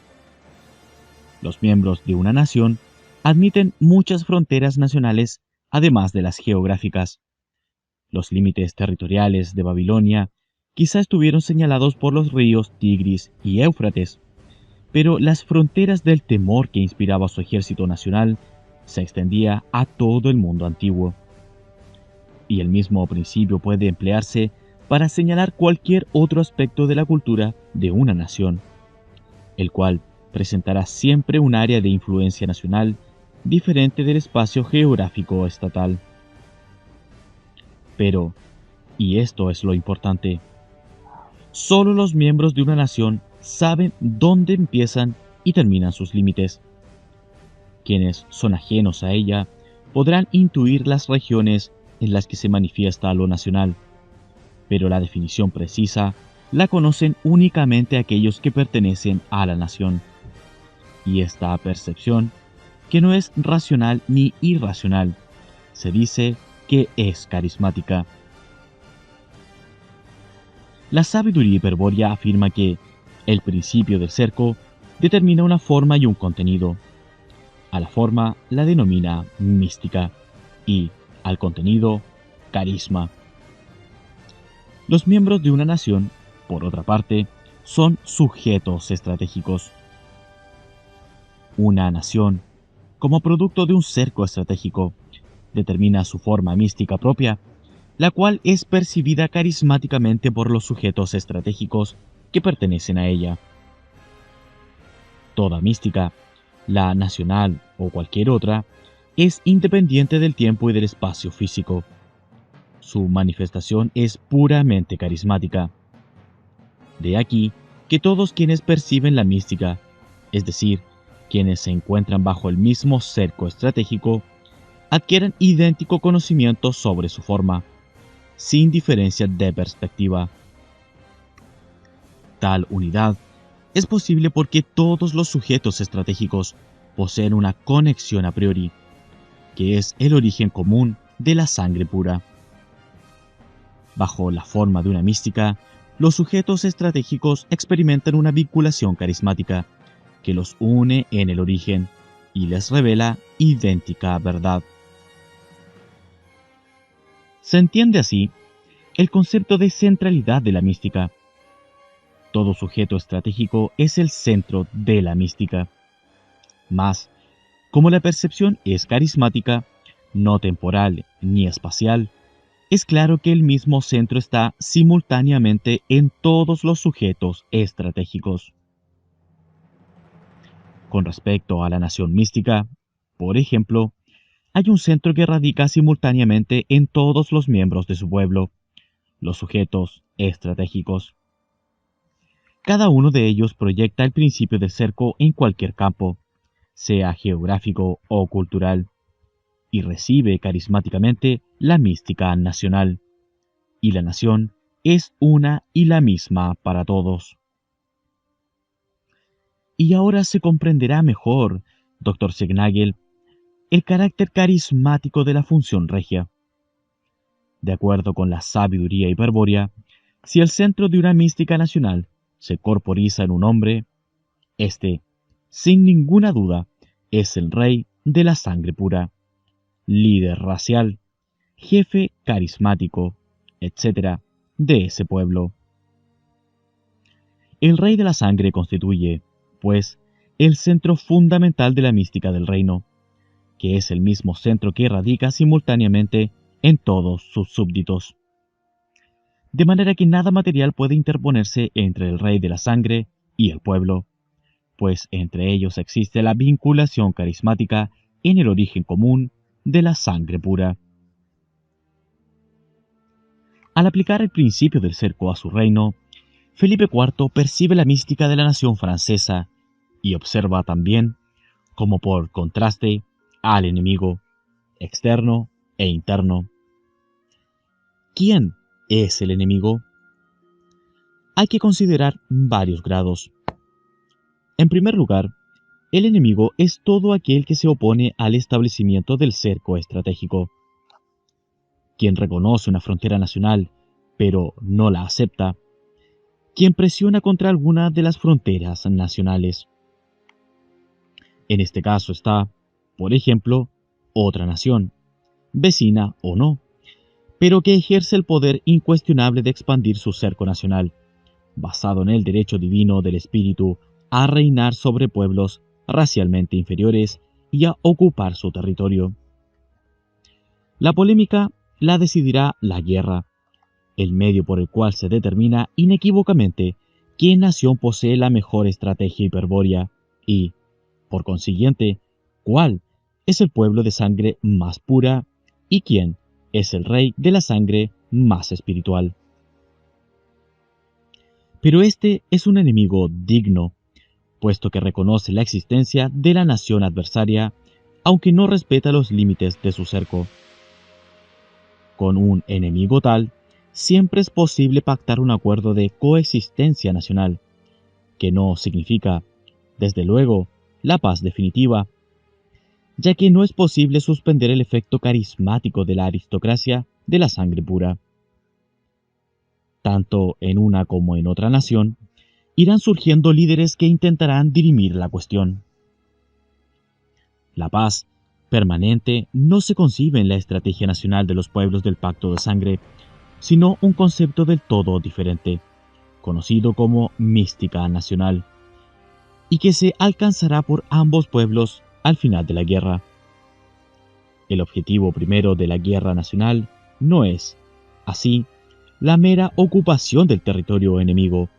Los miembros de una nación admiten muchas fronteras nacionales además de las geográficas. Los límites territoriales de Babilonia quizá estuvieron señalados por los ríos Tigris y Éufrates, pero las fronteras del temor que inspiraba su ejército nacional se extendía a todo el mundo antiguo. Y el mismo principio puede emplearse para señalar cualquier otro aspecto de la cultura de una nación, el cual presentará siempre un área de influencia nacional diferente del espacio geográfico estatal. Pero, y esto es lo importante, solo los miembros de una nación saben dónde empiezan y terminan sus límites. Quienes son ajenos a ella podrán intuir las regiones en las que se manifiesta lo nacional, pero la definición precisa la conocen únicamente aquellos que pertenecen a la nación. Y esta percepción, que no es racional ni irracional, se dice que es carismática. La sabiduría hiperbórea afirma que el principio del cerco determina una forma y un contenido. A la forma la denomina mística y al contenido carisma. Los miembros de una nación, por otra parte, son sujetos estratégicos. Una nación, como producto de un cerco estratégico, determina su forma mística propia, la cual es percibida carismáticamente por los sujetos estratégicos que pertenecen a ella. Toda mística, la nacional o cualquier otra, es independiente del tiempo y del espacio físico. Su manifestación es puramente carismática. De aquí que todos quienes perciben la mística, es decir, quienes se encuentran bajo el mismo cerco estratégico, adquieran idéntico conocimiento sobre su forma, sin diferencia de perspectiva. Tal unidad es posible porque todos los sujetos estratégicos poseen una conexión a priori, que es el origen común de la sangre pura. Bajo la forma de una mística, los sujetos estratégicos experimentan una vinculación carismática que los une en el origen y les revela idéntica verdad. Se entiende así el concepto de centralidad de la mística. Todo sujeto estratégico es el centro de la mística. Mas, como la percepción es carismática, no temporal ni espacial, es claro que el mismo centro está simultáneamente en todos los sujetos estratégicos. Con respecto a la nación mística, por ejemplo, hay un centro que radica simultáneamente en todos los miembros de su pueblo, los sujetos estratégicos. Cada uno de ellos proyecta el principio del cerco en cualquier campo, sea geográfico o cultural, y recibe carismáticamente la mística nacional. Y la nación es una y la misma para todos. Y ahora se comprenderá mejor, Dr. Segnagel, el carácter carismático de la función regia. De acuerdo con la sabiduría hiperbórea, si el centro de una mística nacional se corporiza en un hombre, este, sin ninguna duda, es el rey de la sangre pura, líder racial, jefe carismático, etc., de ese pueblo. El Rey de la Sangre constituye, pues, el centro fundamental de la mística del reino, que es el mismo centro que radica simultáneamente en todos sus súbditos. De manera que nada material puede interponerse entre el Rey de la Sangre y el pueblo, pues entre ellos existe la vinculación carismática en el origen común de la sangre pura. Al aplicar el principio del cerco a su reino, Felipe IV percibe la mística de la nación francesa y observa también, como por contraste, al enemigo, externo e interno. ¿Quién es el enemigo? Hay que considerar varios grados. En primer lugar, el enemigo es todo aquel que se opone al establecimiento del cerco estratégico. Quien reconoce una frontera nacional, pero no la acepta. Quien presiona contra alguna de las fronteras nacionales. En este caso está, por ejemplo, otra nación, vecina o no, pero que ejerce el poder incuestionable de expandir su cerco nacional, basado en el derecho divino del espíritu a reinar sobre pueblos racialmente inferiores y a ocupar su territorio. La polémica la decidirá la guerra, el medio por el cual se determina inequívocamente qué nación posee la mejor estrategia hiperbórea y, por consiguiente, cuál es el pueblo de sangre más pura y quién es el rey de la sangre más espiritual. Pero este es un enemigo digno, puesto que reconoce la existencia de la nación adversaria, aunque no respeta los límites de su cerco. Con un enemigo tal, siempre es posible pactar un acuerdo de coexistencia nacional, que no significa, desde luego, la paz definitiva, ya que no es posible suspender el efecto carismático de la aristocracia de la sangre pura. Tanto en una como en otra nación, irán surgiendo líderes que intentarán dirimir la cuestión. La paz permanente no se concibe en la estrategia nacional de los pueblos del Pacto de Sangre, sino un concepto del todo diferente, conocido como mística nacional, y que se alcanzará por ambos pueblos al final de la guerra. El objetivo primero de la guerra nacional no es, así, la mera ocupación del territorio enemigo,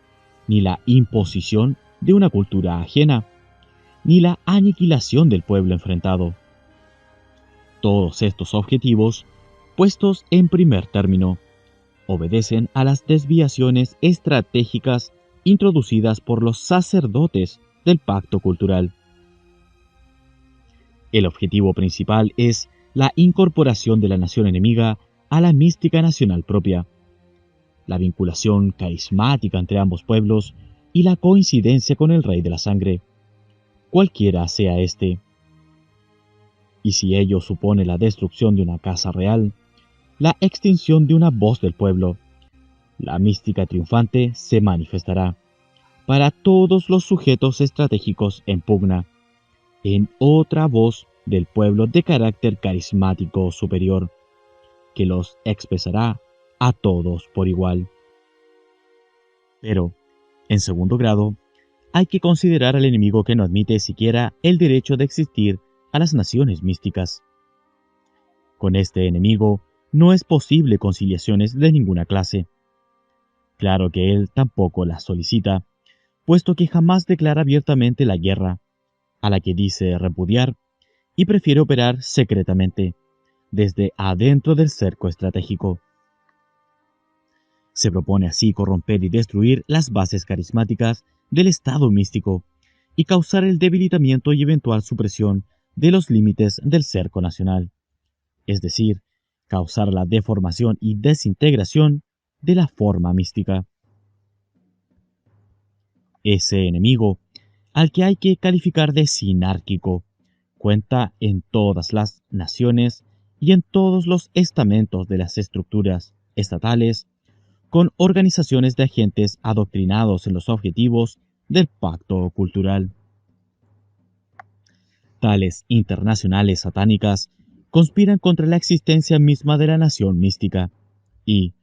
ni la imposición de una cultura ajena, ni la aniquilación del pueblo enfrentado. Todos estos objetivos, puestos en primer término, obedecen a las desviaciones estratégicas introducidas por los sacerdotes del pacto cultural. El objetivo principal es la incorporación de la nación enemiga a la mística nacional propia, la vinculación carismática entre ambos pueblos y la coincidencia con el Rey de la Sangre, cualquiera sea éste. Y si ello supone la destrucción de una casa real, la extinción de una voz del pueblo, la mística triunfante se manifestará, para todos los sujetos estratégicos en pugna, en otra voz del pueblo de carácter carismático superior, que los expresará a todos por igual. Pero, en segundo grado, hay que considerar al enemigo que no admite siquiera el derecho de existir a las naciones místicas. Con este enemigo no es posible conciliaciones de ninguna clase. Claro que él tampoco las solicita, puesto que jamás declara abiertamente la guerra, a la que dice repudiar, y prefiere operar secretamente, desde adentro del cerco estratégico. Se propone así corromper y destruir las bases carismáticas del estado místico y causar el debilitamiento y eventual supresión de los límites del cerco nacional, es decir, causar la deformación y desintegración de la forma mística. Ese enemigo, al que hay que calificar de sinárquico, cuenta en todas las naciones y en todos los estamentos de las estructuras estatales, con organizaciones de agentes adoctrinados en los objetivos del pacto cultural. Tales internacionales satánicas conspiran contra la existencia misma de la nación mística y,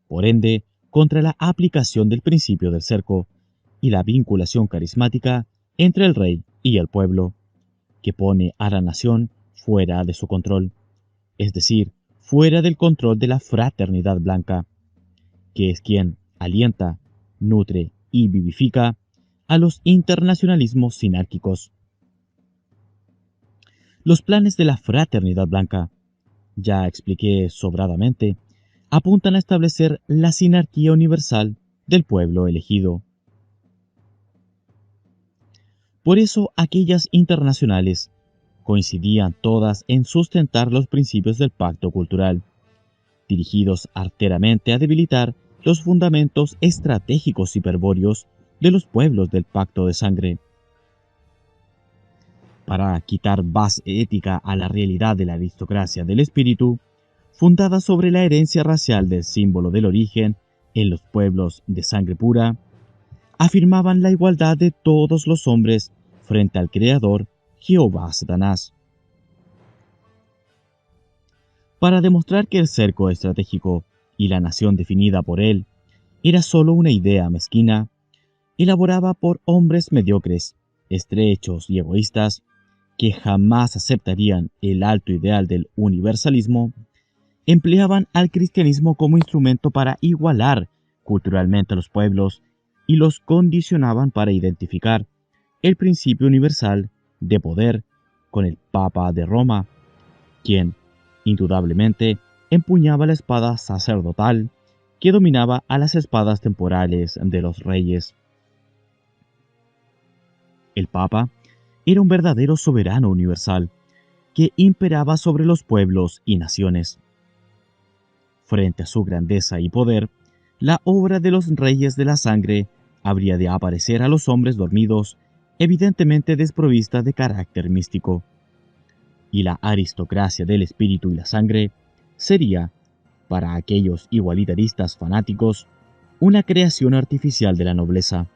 por ende, contra la aplicación del principio del cerco y la vinculación carismática entre el rey y el pueblo, que pone a la nación fuera de su control, es decir, fuera del control de la fraternidad blanca, que es quien alienta, nutre y vivifica a los internacionalismos sinárquicos. Los planes de la fraternidad blanca, ya expliqué sobradamente, apuntan a establecer la sinarquía universal del pueblo elegido. Por eso aquellas internacionales coincidían todas en sustentar los principios del pacto cultural, dirigidos arteramente a debilitar los fundamentos estratégicos hiperbóreos de los pueblos del pacto de sangre. Para quitar base ética a la realidad de la aristocracia del espíritu, fundada sobre la herencia racial del símbolo del origen en los pueblos de sangre pura, afirmaban la igualdad de todos los hombres frente al Creador, Jehová Satanás. Para demostrar que el cerco estratégico y la nación definida por él era sólo una idea mezquina, elaborada por hombres mediocres, estrechos y egoístas, que jamás aceptarían el alto ideal del universalismo, empleaban al cristianismo como instrumento para igualar culturalmente a los pueblos y los condicionaban para identificar el principio universal de poder con el Papa de Roma, quien, indudablemente, empuñaba la espada sacerdotal que dominaba a las espadas temporales de los reyes. El Papa era un verdadero soberano universal que imperaba sobre los pueblos y naciones. Frente a su grandeza y poder, la obra de los reyes de la sangre habría de aparecer a los hombres dormidos, evidentemente desprovista de carácter místico. Y la aristocracia del espíritu y la sangre sería, para aquellos igualitaristas fanáticos, una creación artificial de la nobleza,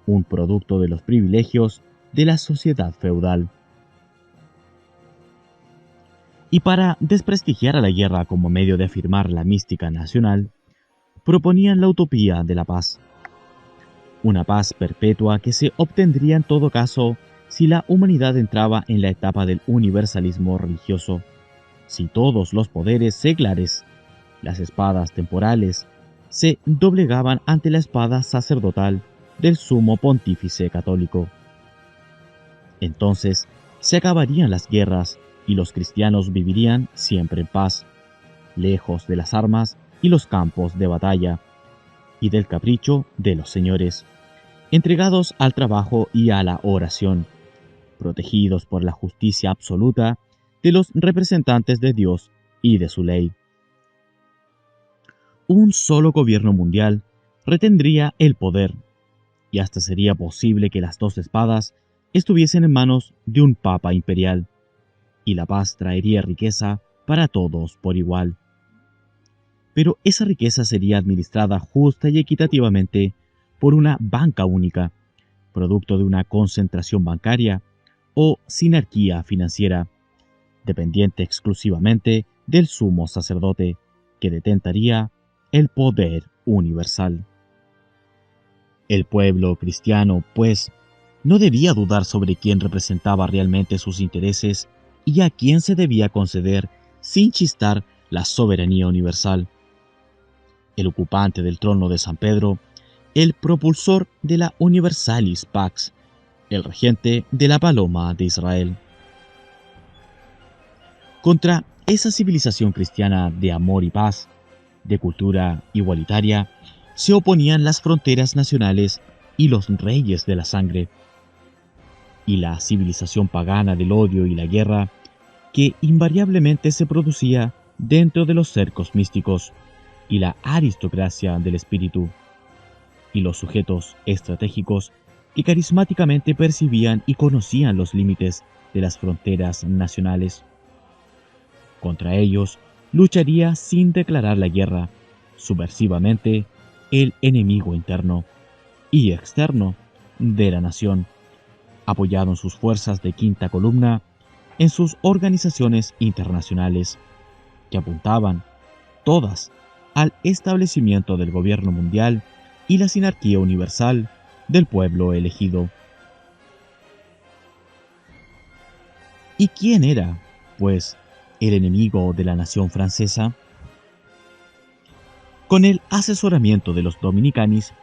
un producto de los privilegios de la sociedad feudal. Y para desprestigiar a la guerra como medio de afirmar la mística nacional, proponían la utopía de la paz. Una paz perpetua que se obtendría en todo caso si la humanidad entraba en la etapa del universalismo religioso, si todos los poderes seglares, las espadas temporales, se doblegaban ante la espada sacerdotal del sumo pontífice católico. Entonces se acabarían las guerras y los cristianos vivirían siempre en paz, lejos de las armas y los campos de batalla, y del capricho de los señores, entregados al trabajo y a la oración, protegidos por la justicia absoluta de los representantes de Dios y de su ley. Un solo gobierno mundial retendría el poder, y hasta sería posible que las dos espadas estuviesen en manos de un papa imperial, y la paz traería riqueza para todos por igual. Pero esa riqueza sería administrada justa y equitativamente por una banca única, producto de una concentración bancaria o sinarquía financiera, dependiente exclusivamente del sumo sacerdote, que detentaría el poder universal. El pueblo cristiano, pues, no debía dudar sobre quién representaba realmente sus intereses y a quién se debía conceder sin chistar la soberanía universal. El ocupante del trono de San Pedro, el propulsor de la Universalis Pax, el regente de la Paloma de Israel. Contra esa civilización cristiana de amor y paz, de cultura igualitaria, se oponían las fronteras nacionales y los reyes de la sangre, y la civilización pagana del odio y la guerra, que invariablemente se producía dentro de los cercos místicos, y la aristocracia del espíritu, y los sujetos estratégicos que carismáticamente percibían y conocían los límites de las fronteras nacionales. Contra ellos lucharía sin declarar la guerra, subversivamente, el enemigo interno y externo de la nación, apoyado en sus fuerzas de quinta columna en sus organizaciones internacionales, que apuntaban, todas, al establecimiento del gobierno mundial y la sinarquía universal del pueblo elegido. ¿Y quién era, pues, el enemigo de la nación francesa? Con el asesoramiento de los dominicanis,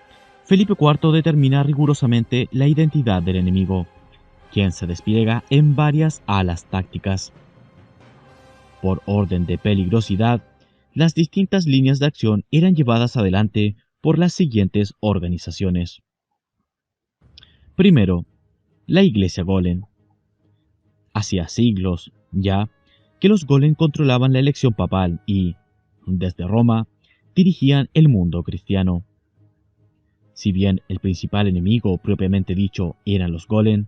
Felipe IV determina rigurosamente la identidad del enemigo, quien se despliega en varias alas tácticas. Por orden de peligrosidad, las distintas líneas de acción eran llevadas adelante por las siguientes organizaciones. Primero, la Iglesia Golem. Hacía siglos, ya, que los Golem controlaban la elección papal y, desde Roma, dirigían el mundo cristiano. Si bien el principal enemigo propiamente dicho eran los Golem,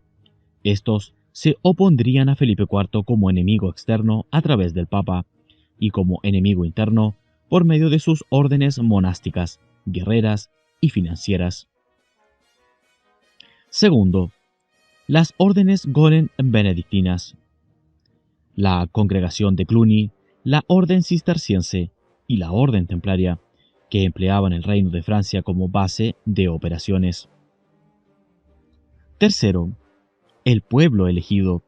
estos se opondrían a Felipe IV como enemigo externo a través del Papa y como enemigo interno por medio de sus órdenes monásticas, guerreras y financieras. Segundo, las órdenes Golem benedictinas. La congregación de Cluny, la orden cisterciense y la orden templaria, que empleaban el reino de Francia como base de operaciones. Tercero, el pueblo elegido,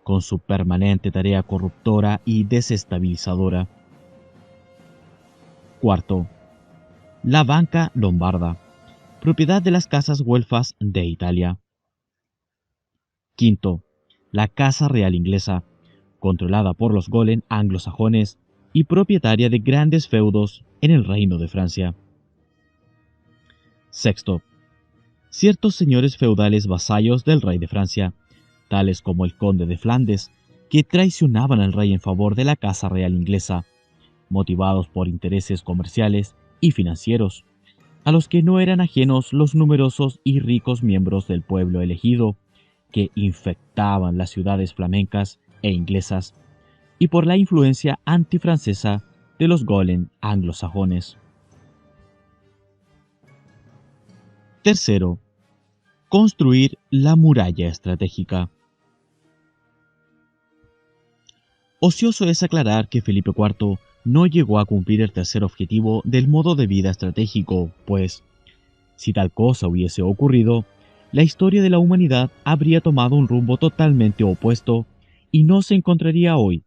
con su permanente tarea corruptora y desestabilizadora. Cuarto, la banca lombarda, propiedad de las casas güelfas de Italia. Quinto, la Casa Real Inglesa, controlada por los Golem anglosajones y propietaria de grandes feudos en el Reino de Francia. Sexto, ciertos señores feudales vasallos del rey de Francia, tales como el conde de Flandes, que traicionaban al rey en favor de la Casa Real Inglesa, motivados por intereses comerciales y financieros, a los que no eran ajenos los numerosos y ricos miembros del pueblo elegido, que infectaban las ciudades flamencas e inglesas, y por la influencia antifrancesa de los Golem anglosajones. Tercero, construir la muralla estratégica. Ocioso es aclarar que Felipe IV no llegó a cumplir el tercer objetivo del modo de vida estratégico, pues, si tal cosa hubiese ocurrido, la historia de la humanidad habría tomado un rumbo totalmente opuesto y no se encontraría hoy,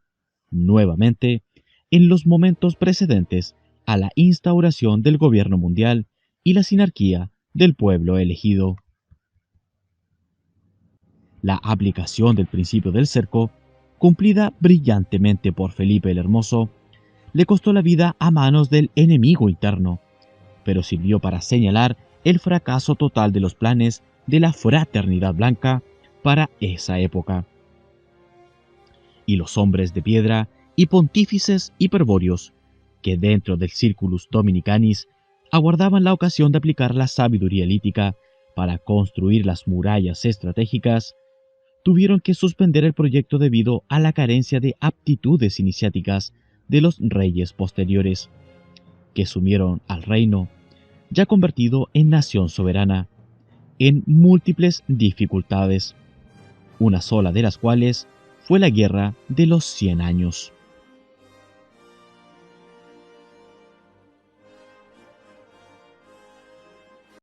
nuevamente, en los momentos precedentes a la instauración del gobierno mundial y la sinarquía del pueblo elegido. La aplicación del principio del cerco, cumplida brillantemente por Felipe el Hermoso, le costó la vida a manos del enemigo interno, pero sirvió para señalar el fracaso total de los planes de la Fraternidad Blanca para esa época. Y los hombres de piedra y pontífices hiperbóreos, que dentro del Circulus Dominicanis aguardaban la ocasión de aplicar la sabiduría lítica para construir las murallas estratégicas, tuvieron que suspender el proyecto debido a la carencia de aptitudes iniciáticas de los reyes posteriores, que sumieron al reino, ya convertido en nación soberana, en múltiples dificultades, una sola de las cuales fue la Guerra de los 100 años.